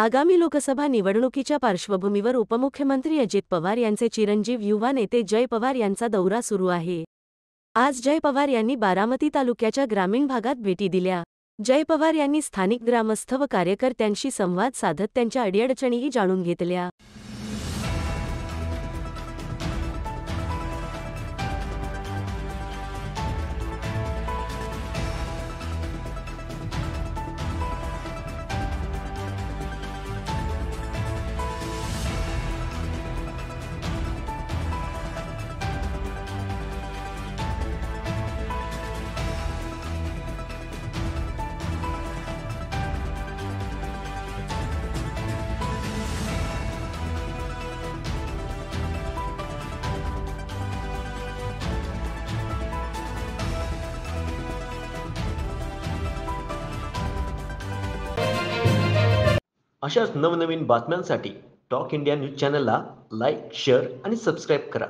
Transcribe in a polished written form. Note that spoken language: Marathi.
आगामी लोकसभा निवडणुकीच्या पार्श्वभूमीवर उपमुख्यमंत्री अजित पवार यांचे चिरंजीव युवा नेते जय पवार यांचा दौरा सुरू आहे। आज जय पवार यांनी बारामती तालुक्याच्या ग्रामीण भागात भेटी दिल्या। जय पवार यांनी स्थानिक ग्रामस्थ व कार्यकर्त्यांशी संवाद साधत त्यांच्या अडीअडचणीही जाणून घेतल्या। अशाच नवनवीन बातम्यांसाठी टॉक इंडिया न्यूज चॅनलला लाईक, शेअर आणि सबस्क्राईब करा।